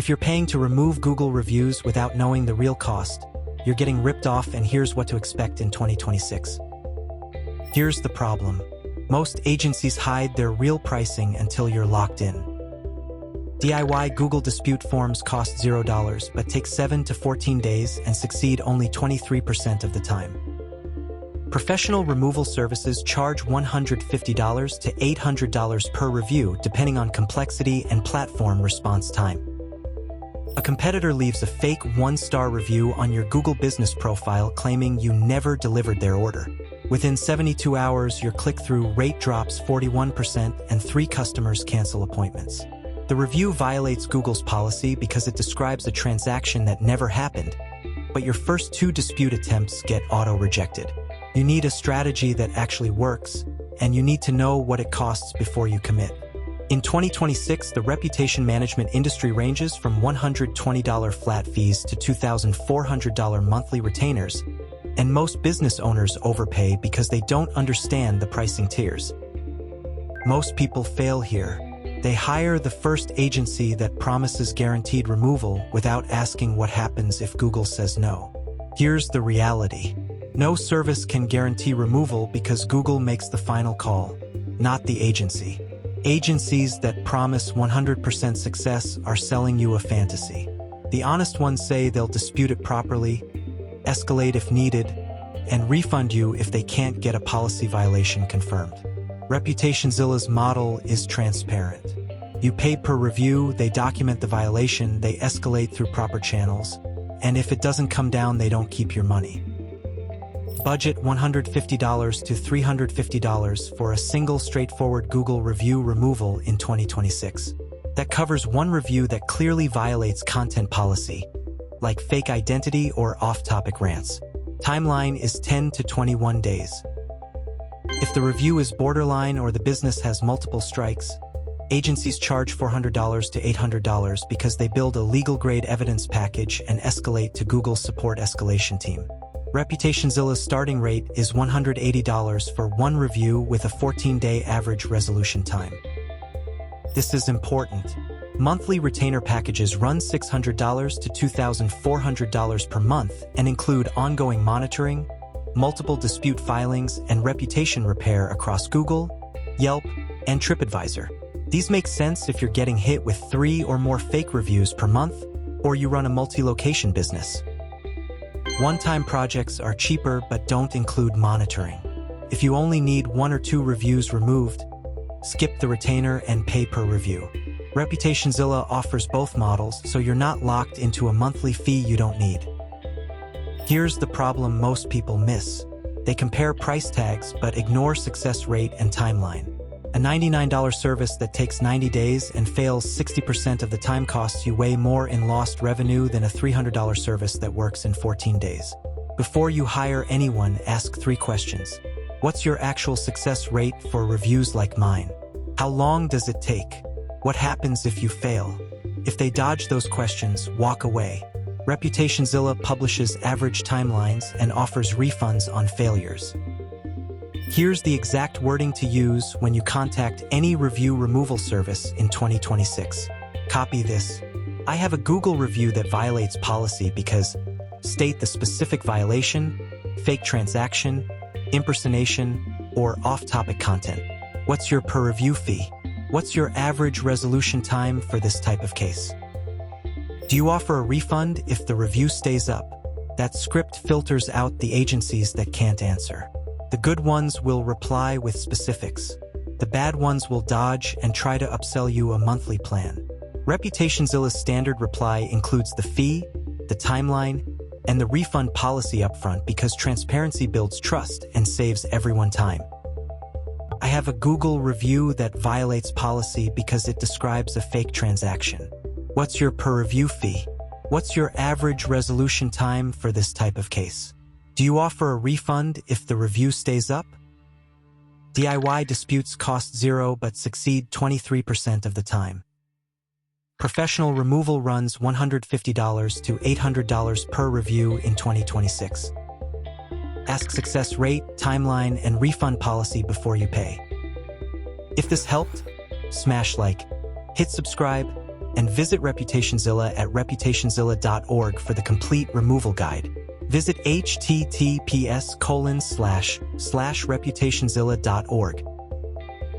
If you're paying to remove Google reviews without knowing the real cost, you're getting ripped off, and here's what to expect in 2026. Here's the problem. Most agencies hide their real pricing until you're locked in. DIY Google dispute forms cost $0 but take 7 to 14 days and succeed only 23% of the time. Professional removal services charge $150 to $800 per review depending on complexity and platform response time. A competitor leaves a fake 1-star review on your Google business profile claiming you never delivered their order. Within 72 hours, your click-through rate drops 41% and 3 customers cancel appointments. The review violates Google's policy because it describes a transaction that never happened, but your first 2 dispute attempts get auto-rejected. You need a strategy that actually works, and you need to know what it costs before you commit. In 2026, the reputation management industry ranges from $120 flat fees to $2,400 monthly retainers, and most business owners overpay because they don't understand the pricing tiers. Most people fail here. They hire the first agency that promises guaranteed removal without asking what happens if Google says no. Here's the reality. No service can guarantee removal because Google makes the final call, not the agency. Agencies that promise 100% success are selling you a fantasy. The honest ones say they'll dispute it properly, escalate if needed, and refund you if they can't get a policy violation confirmed. ReputationZilla's model is transparent. You pay per review, they document the violation, they escalate through proper channels, and if it doesn't come down, they don't keep your money. Budget $150 to $350 for a single straightforward Google review removal in 2026. That covers one review that clearly violates content policy, like fake identity or off-topic rants. Timeline is 10 to 21 days. If the review is borderline or the business has multiple strikes, agencies charge $400 to $800 because they build a legal-grade evidence package and escalate to Google's support escalation team. ReputationZilla's starting rate is $180 for one review with a 14-day average resolution time. This is important. Monthly retainer packages run $600 to $2,400 per month and include ongoing monitoring, multiple dispute filings, and reputation repair across Google, Yelp, and TripAdvisor. These make sense if you're getting hit with 3 or more fake reviews per month, or you run a multi-location business. One-time projects are cheaper but don't include monitoring. If you only need 1 or 2 reviews removed, skip the retainer and pay per review. ReputationZilla offers both models, so you're not locked into a monthly fee you don't need. Here's the problem most people miss. They compare price tags but ignore success rate and timeline. A $99 service that takes 90 days and fails 60% of the time costs you way more in lost revenue than a $300 service that works in 14 days. Before you hire anyone, ask 3 questions. What's your actual success rate for reviews like mine? How long does it take? What happens if you fail? If they dodge those questions, walk away. ReputationZilla publishes average timelines and offers refunds on failures. Here's the exact wording to use when you contact any review removal service in 2026. Copy this. I have a Google review that violates policy because state the specific violation, fake transaction, impersonation, or off-topic content. What's your per review fee? What's your average resolution time for this type of case? Do you offer a refund if the review stays up? That script filters out the agencies that can't answer. The good ones will reply with specifics. The bad ones will dodge and try to upsell you a monthly plan. ReputationZilla's standard reply includes the fee, the timeline, and the refund policy upfront because transparency builds trust and saves everyone time. I have a Google review that violates policy because it describes a fake transaction. What's your per review fee? What's your average resolution time for this type of case? Do you offer a refund if the review stays up? DIY disputes cost $0 but succeed 23% of the time. Professional removal runs $150 to $800 per review in 2026. Ask success rate, timeline, and refund policy before you pay. If this helped, smash like, hit subscribe, and visit ReputationZilla at ReputationZilla.org for the complete removal guide. Visit https://ReputationZilla.org